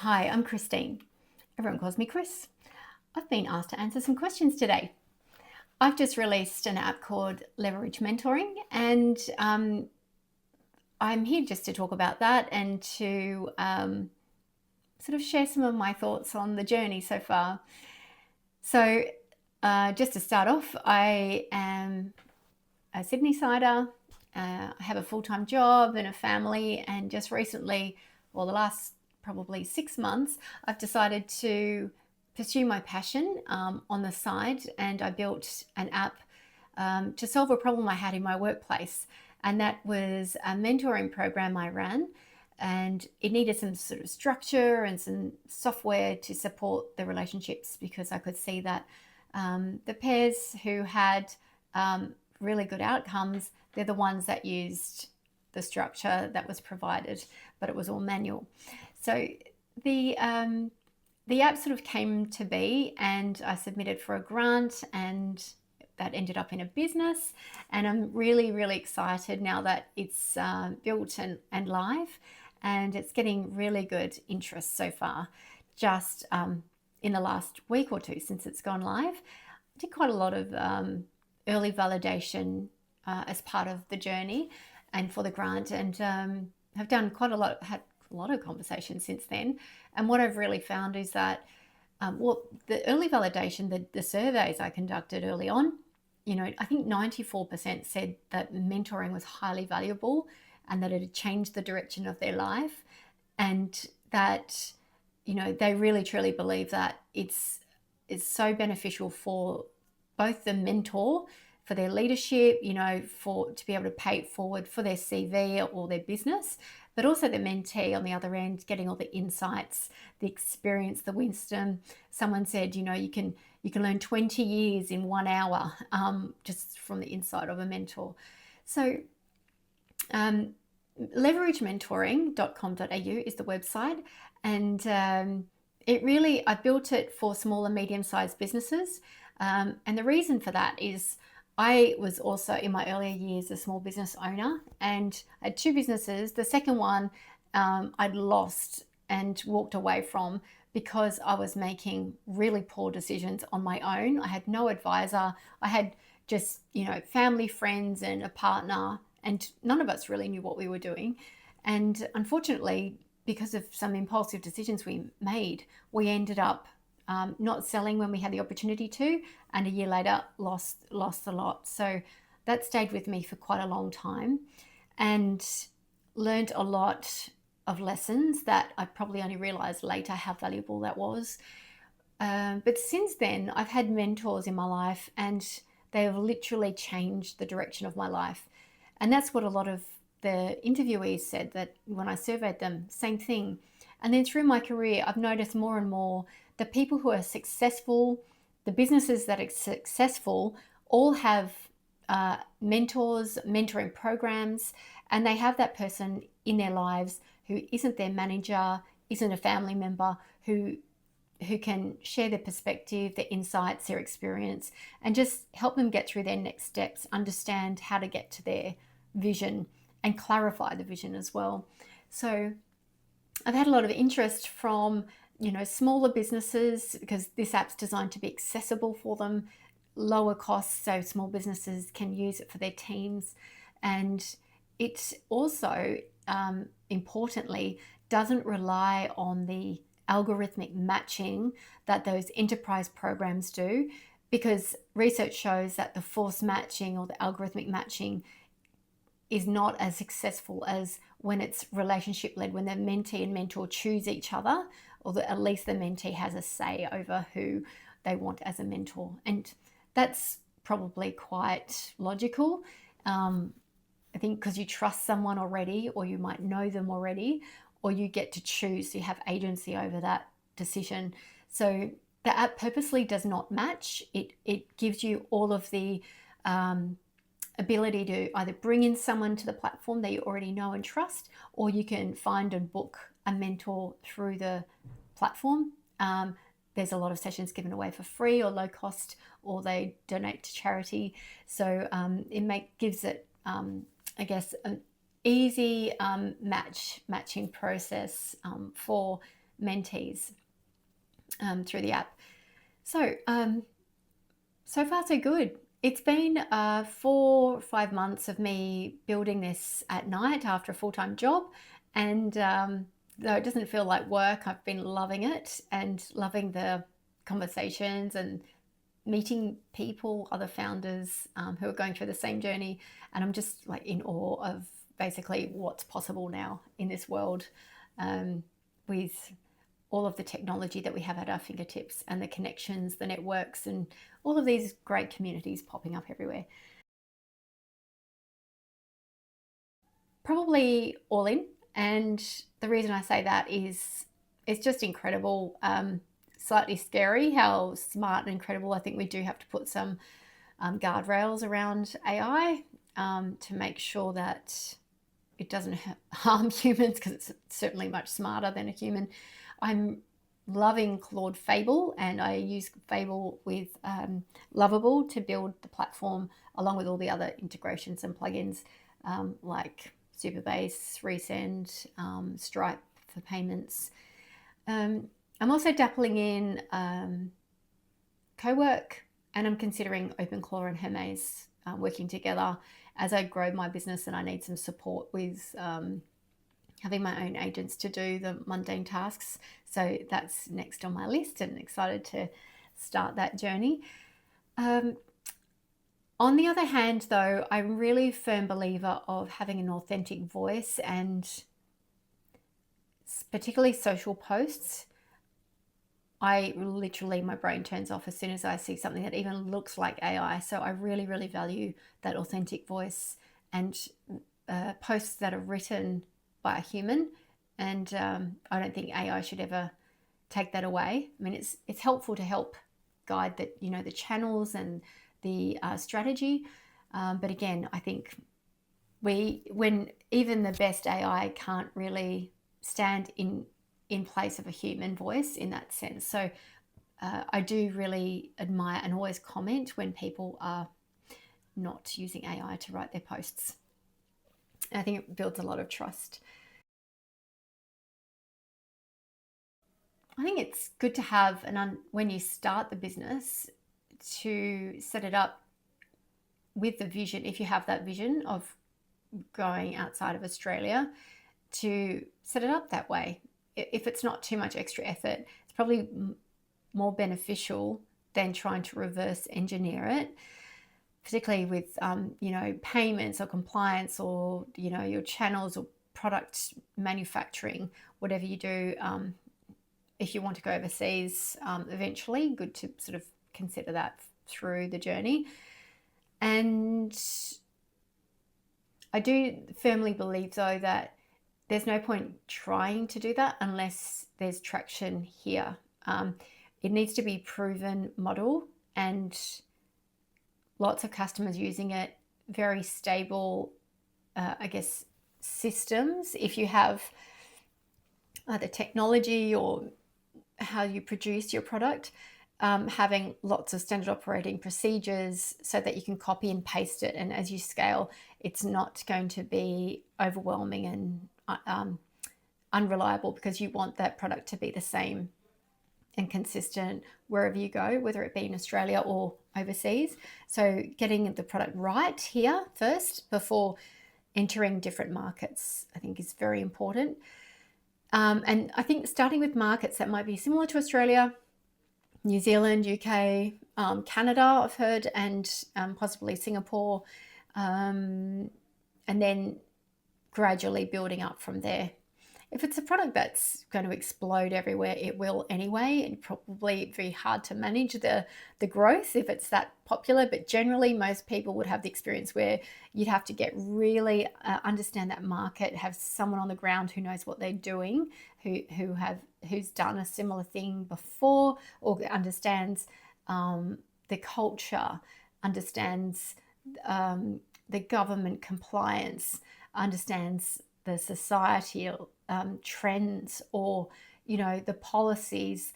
Hi, I'm Christine. Everyone calls me Chris. I've been asked to answer some questions today. I've just released an app called Leverage Mentoring, and I'm here just to talk about that and to sort of share some of my thoughts on the journey so far. So, just to start off, I am a Sydney-sider. I have a full-time job and a family, and just recently, well, the last probably 6 months, I've decided to pursue my passion on the side, and I built an app to solve a problem I had in my workplace, and that was a mentoring program I ran, and it needed some sort of structure and some software to support the relationships because I could see that the pairs who had really good outcomes, they're the ones that used the structure that was provided, but it was all manual. So the app sort of came to be, and I submitted for a grant, and that ended up in a business. And I'm really, really excited now that it's built and live, and it's getting really good interest so far. Just in the last week or two since it's gone live, I did quite a lot of early validation as part of the journey and for the grant, and have done quite a lot, had a lot of conversations since then. And what I've really found is that, the early validation, the surveys I conducted early on, I think 94% said that mentoring was highly valuable and that it had changed the direction of their life, and that, they really truly believe that it's so beneficial for both the mentor, for their leadership, to be able to pay it forward for their CV or their business, but also the mentee on the other end, getting all the insights, the experience, the wisdom. Someone said, you can learn 20 years in 1 hour just from the insight of a mentor. So leveragementoring.com.au is the website, and I built it for small and medium-sized businesses. And the reason for that is I was also in my earlier years a small business owner, and I had two businesses. The second one I'd lost and walked away from because I was making really poor decisions on my own. I had no advisor. I had just, family, friends, and a partner, and none of us really knew what we were doing. And unfortunately, because of some impulsive decisions we made, we ended up not selling when we had the opportunity to, and a year later lost a lot. So that stayed with me for quite a long time, and learned a lot of lessons that I probably only realized later how valuable that was. But since then, I've had mentors in my life, and they have literally changed the direction of my life. And that's what a lot of the interviewees said, that when I surveyed them, same thing. And then through my career, I've noticed more and more the people who are successful, the businesses that are successful, all have mentors, mentoring programs, and they have that person in their lives who isn't their manager, isn't a family member, who can share their perspective, their insights, their experience, and just help them get through their next steps, understand how to get to their vision, and clarify the vision as well. So I've had a lot of interest from smaller businesses, because this app's designed to be accessible for them, lower costs, so small businesses can use it for their teams. And it also, importantly, doesn't rely on the algorithmic matching that those enterprise programs do, because research shows that the forced matching or the algorithmic matching is not as successful as when it's relationship led, when the mentee and mentor choose each other, or at least the mentee has a say over who they want as a mentor. And that's probably quite logical. I think because you trust someone already, or you might know them already, or you get to choose, you have agency over that decision. So the app purposely does not match. It gives you all of the ability to either bring in someone to the platform that you already know and trust, or you can find and book a mentor through the platform. There's a lot of sessions given away for free or low cost, or they donate to charity. So it gives it, I guess, an easy matching process for mentees through the app. So so far so good. It's been 4 or 5 months of me building this at night after a full-time job, and though it doesn't feel like work, I've been loving it and loving the conversations and meeting people, other founders who are going through the same journey, and I'm just like in awe of basically what's possible now in this world with all of the technology that we have at our fingertips and the connections, the networks, and all of these great communities popping up everywhere. Probably all in, and the reason I say that is it's just incredible. Slightly scary how smart and incredible. I think we do have to put some guardrails around AI to make sure that it doesn't harm humans, because it's certainly much smarter than a human. I'm loving Claude Fable, and I use Fable with Lovable to build the platform, along with all the other integrations and plugins like Supabase, Resend, Stripe for payments. I'm also dabbling in co-work, and I'm considering OpenClaw and Hermes working together as I grow my business, and I need some support with having my own agents to do the mundane tasks. So that's next on my list, and excited to start that journey. On the other hand, though, I'm really a firm believer of having an authentic voice, and particularly social posts. I literally, my brain turns off as soon as I see something that even looks like AI. So I really, really value that authentic voice and posts that are written by a human. And I don't think AI should ever take that away. I mean, it's helpful to help guide that, you know, the channels and the strategy. But again, I think when even the best AI can't really stand in place of a human voice in that sense. So I do really admire and always comment when people are not using AI to write their posts. I think it builds a lot of trust. I think it's good to have when you start the business, to set it up with the vision, if you have that vision of going outside of Australia, to set it up that way. If it's not too much extra effort, it's probably more beneficial than trying to reverse engineer it, particularly with you know, payments or compliance, or you know, your channels or product manufacturing, whatever you do. If you want to go overseas eventually, good to sort of consider that through the journey. And I do firmly believe, though, that there's no point trying to do that unless there's traction here. It needs to be proven model, and lots of customers using it, very stable, I guess, systems. If you have either technology or how you produce your product, having lots of standard operating procedures so that you can copy and paste it, and as you scale, it's not going to be overwhelming and unreliable, because you want that product to be the same and consistent wherever you go, whether it be in Australia or overseas. So getting the product right here first before entering different markets, I think, is very important. And I think starting with markets that might be similar to Australia, New Zealand, UK, Canada, I've heard, and possibly Singapore, and then gradually building up from there. If it's a product that's going to explode everywhere, it will anyway, and probably very hard to manage the growth if it's that popular. But generally, most people would have the experience where you'd have to get really understand that market, have someone on the ground who knows what they're doing, who's done a similar thing before, or understands the culture, understands the government compliance, understands the societal trends, or you know, the policies,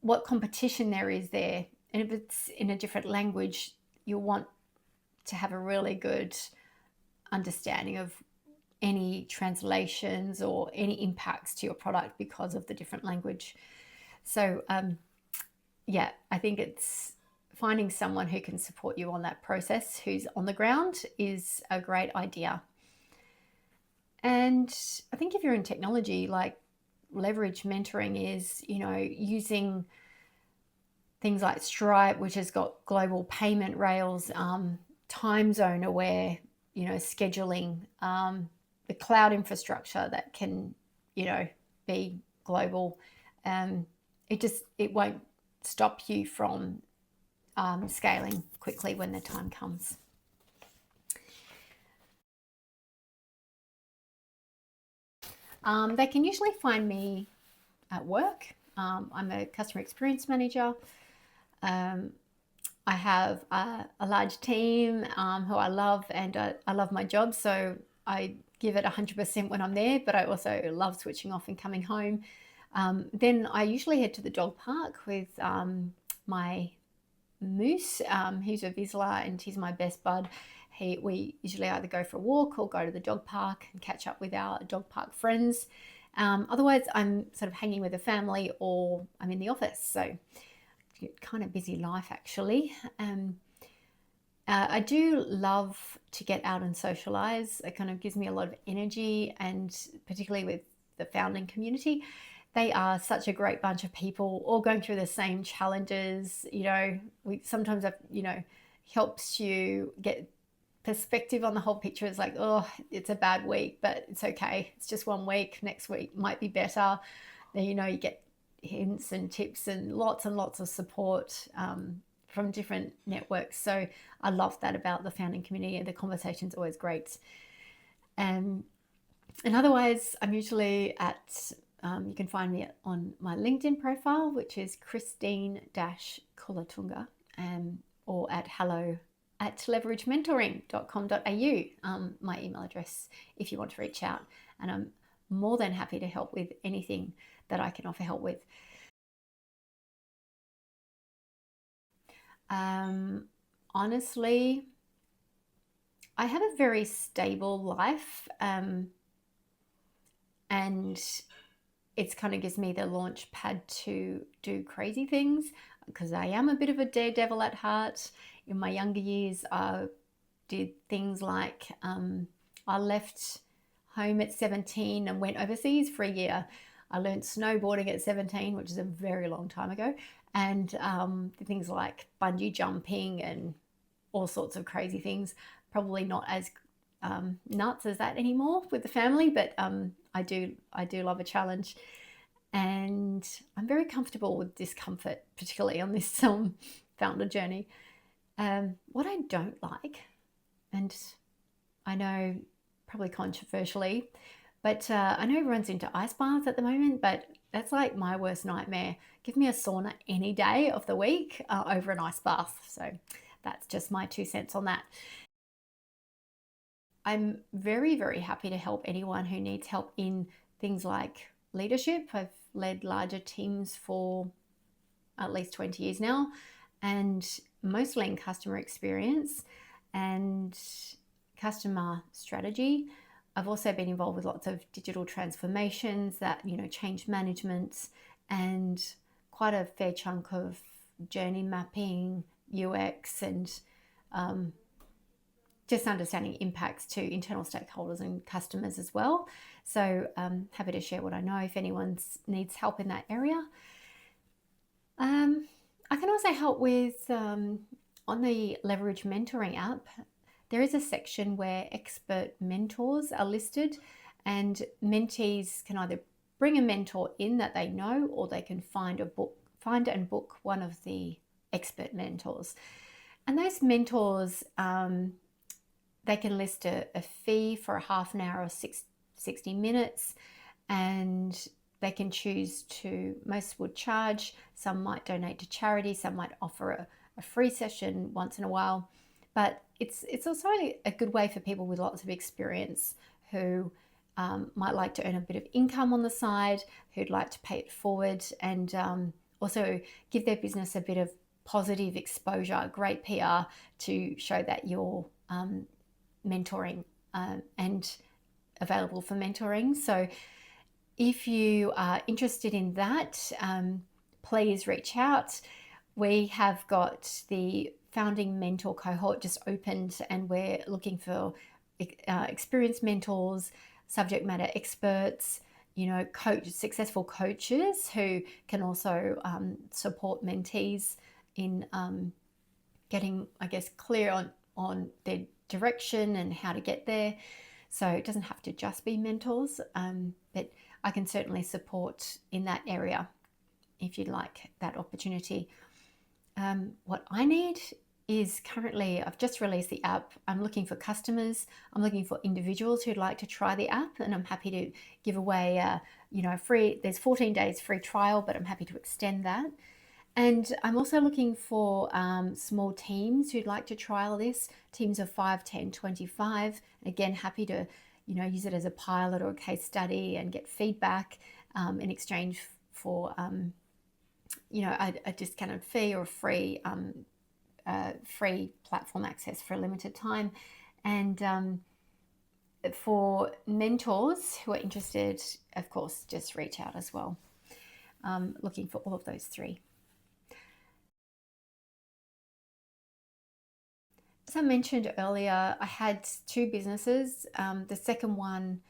what competition there is there. And if it's in a different language, you'll want to have a really good understanding of any translations or any impacts to your product because of the different language. So yeah, I think it's finding someone who can support you on that process, who's on the ground, is a great idea. And I think if you're in technology, like leverage mentoring is, using things like Stripe, which has got global payment rails, time zone aware, scheduling, the cloud infrastructure that can, be global. It won't stop you from scaling quickly when the time comes. They can usually find me at work. I'm a customer experience manager. I have a large team who I love, and I love my job, so I give it 100% when I'm there, but I also love switching off and coming home. Then I usually head to the dog park with my Moose. He's a Vizsla and he's my best bud. We usually either go for a walk or go to the dog park and catch up with our dog park friends. Otherwise, I'm sort of hanging with the family or I'm in the office. So kind of busy life, actually. I do love to get out and socialize. It kind of gives me a lot of energy, and particularly with the founding community. They are such a great bunch of people, all going through the same challenges. Sometimes helps you get perspective on the whole picture. It's like, oh, it's a bad week, but it's okay. It's just 1 week. Next week might be better. Then, you get hints and tips and lots of support from different networks. So I love that about the founding community, and the conversation's always great. And otherwise, I'm usually at, you can find me on my LinkedIn profile, which is Christine-Kulatunga, or at hello@leveragementoring.com.au, my email address if you want to reach out. And I'm more than happy to help with anything that I can offer help with. Honestly, I have a very stable life, and it's kind of gives me the launch pad to do crazy things, because I am a bit of a daredevil at heart. In my younger years, I did things like I left home at 17 and went overseas for a year. I learned snowboarding at 17, which is a very long time ago, and things like bungee jumping and all sorts of crazy things. Probably not as nuts as that anymore with the family, but I do love a challenge, and I'm very comfortable with discomfort, particularly on this founder journey. What I don't like, and I know probably controversially, but I know everyone's into ice baths at the moment, but that's like my worst nightmare. Give me a sauna any day of the week over an ice bath. So that's just my 2 cents on that. I'm very, very happy to help anyone who needs help in things like leadership. I've led larger teams for at least 20 years now, and mostly in customer experience and customer strategy. I've also been involved with lots of digital transformations, that, change management, and quite a fair chunk of journey mapping, UX, and just understanding impacts to internal stakeholders and customers as well. So happy to share what I know if anyone needs help in that area. I can also help with, on the Leverage Mentoring app, there is a section where expert mentors are listed, and mentees can either bring a mentor in that they know, or they can find and book one of the expert mentors. And those mentors, they can list a fee for a half an hour or 60 minutes, and they can choose to, most would charge, some might donate to charity, some might offer a free session once in a while. But it's also a good way for people with lots of experience who might like to earn a bit of income on the side, who'd like to pay it forward, and also give their business a bit of positive exposure, great PR to show that you're mentoring, and available for mentoring. So if you are interested in that, please reach out. We have got the founding mentor cohort just opened, and we're looking for experienced mentors, subject matter experts, successful coaches who can also support mentees in getting, I guess, clear on their direction and how to get there. So it doesn't have to just be mentors, but I can certainly support in that area if you'd like that opportunity. What I need is currently, I've just released the app. I'm looking for customers. I'm looking for individuals who'd like to try the app, and I'm happy to give away there's 14 days free trial, but I'm happy to extend that. And I'm also looking for small teams who'd like to trial this, teams of 5, 10, 25. Again, happy to use it as a pilot or a case study and get feedback in exchange for a discounted fee or free platform access for a limited time. And for mentors who are interested, of course, just reach out as well. Looking for all of those three. As I mentioned earlier, I had 2 businesses. The second one,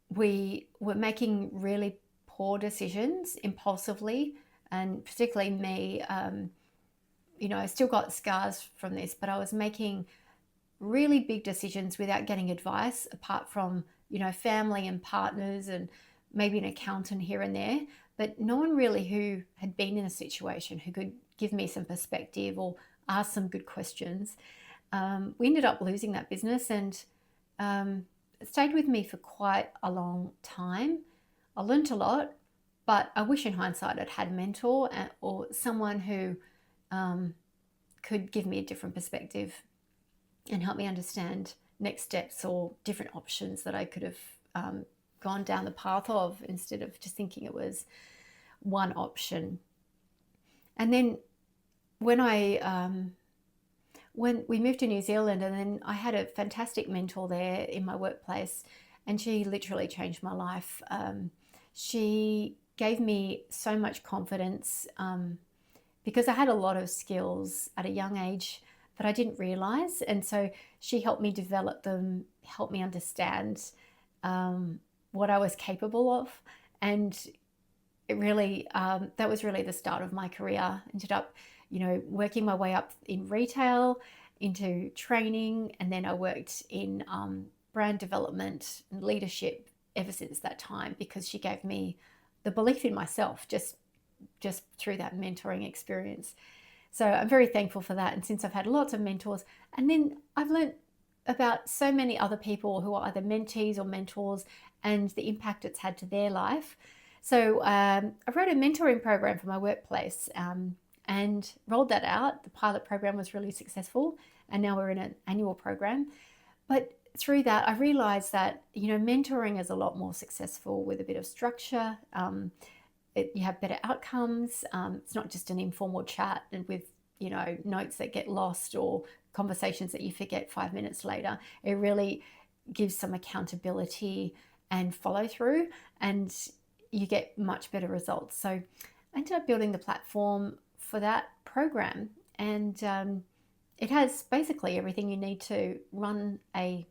we were making really poor decisions impulsively, and particularly me. I still got scars from this, but I was making really big decisions without getting advice, apart from family and partners and maybe an accountant here and there, but no one really who had been in a situation who could give me some perspective or ask some good questions. We ended up losing that business, and it stayed with me for quite a long time. I learned a lot, but I wish in hindsight I'd had a mentor or someone who could give me a different perspective and help me understand next steps or different options that I could have gone down the path of, instead of just thinking it was one option. And then when we moved to New Zealand, and then I had a fantastic mentor there in my workplace, and she literally changed my life. She gave me so much confidence because I had a lot of skills at a young age, but I didn't realize. And so she helped me develop them, helped me understand what I was capable of. And it really, that was really the start of my career. Ended up, working my way up in retail, into training, and then I worked in brand development and leadership ever since that time, because she gave me the belief in myself just through that mentoring experience. So I'm very thankful for that. And since I've had lots of mentors, and then I've learned about so many other people who are either mentees or mentors, and the impact it's had to their life. So I wrote a mentoring program for my workplace and rolled that out. The pilot program was really successful, and now we're in an annual program. But through that, I realized that, mentoring is a lot more successful with a bit of structure. You have better outcomes. It's not just an informal chat and with, notes that get lost or conversations that you forget 5 minutes later. It really gives some accountability and follow through, and you get much better results. So I ended up building the platform for that program, and it has basically everything you need to run a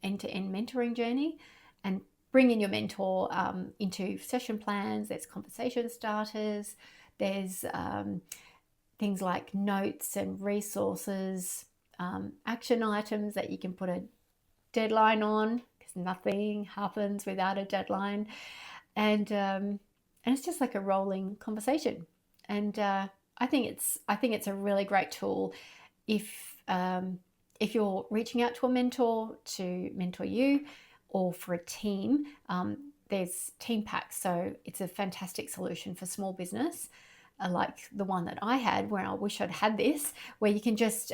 end-to-end mentoring journey and bring in your mentor into session plans. There's conversation starters, there's things like notes and resources, action items that you can put a deadline on, because nothing happens without a deadline, and it's just like a rolling conversation. And I think it's a really great tool if you're reaching out to a mentor to mentor you, or for a team. There's team packs, so it's a fantastic solution for small business, like the one that I had, where I wish I'd had this, where you can just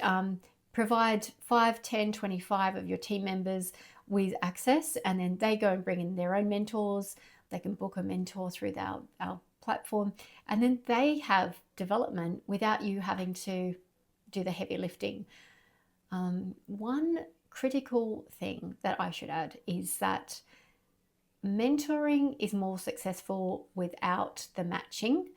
provide 5, 10, 25 of your team members with access, and then they go and bring in their own mentors. They can book a mentor through our platform, and then they have development without you having to do the heavy lifting. One critical thing that I should add is that mentoring is more successful without the matching.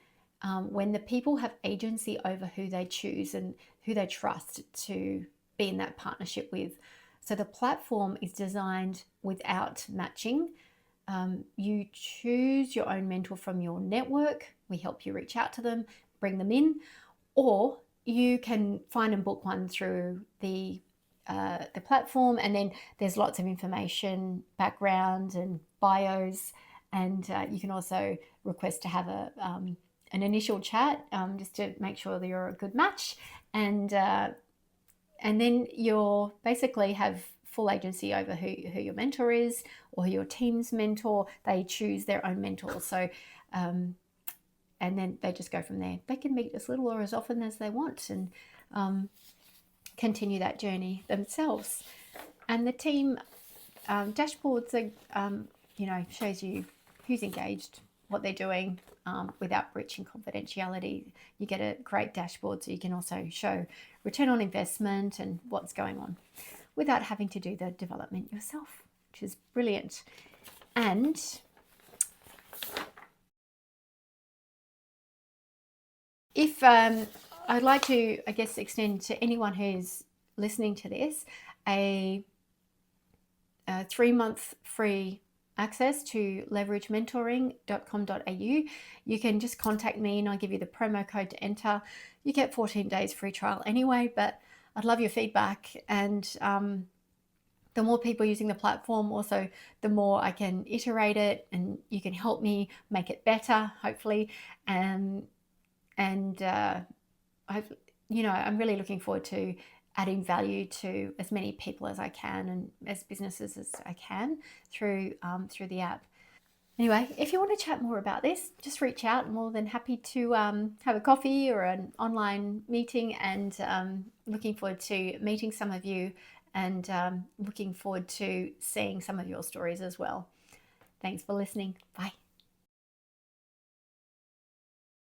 When the people have agency over who they choose and who they trust to be in that partnership with. So the platform is designed without matching. You choose your own mentor from your network. We help you reach out to them, bring them in, or you can find and book one through the platform, and then there's lots of information, background and bios, and you can also request to have an initial chat just to make sure that you're a good match, and then you'll basically have full agency over who your mentor is or who your team's mentor. They choose their own mentor, so and then they just go from there. They can meet as little or as often as they want and continue that journey themselves. And the team dashboards are, shows you who's engaged, what they're doing without breaching confidentiality. You get a great dashboard, so you can also show return on investment and what's going on without having to do the development yourself, which is brilliant. And if I'd like to, I guess, extend to anyone who's listening to this a 3-month free access to leveragementoring.com.au. You can just contact me and I'll give you the promo code to enter. You get 14 days free trial anyway, but I'd love your feedback. And the more people using the platform, also the more I can iterate it and you can help me make it better, hopefully. I'm really looking forward to adding value to as many people as I can and as businesses as I can through the app. Anyway, if you want to chat more about this, just reach out. I'm more than happy to have a coffee or an online meeting, and looking forward to meeting some of you and looking forward to seeing some of your stories as well. Thanks for listening. Bye.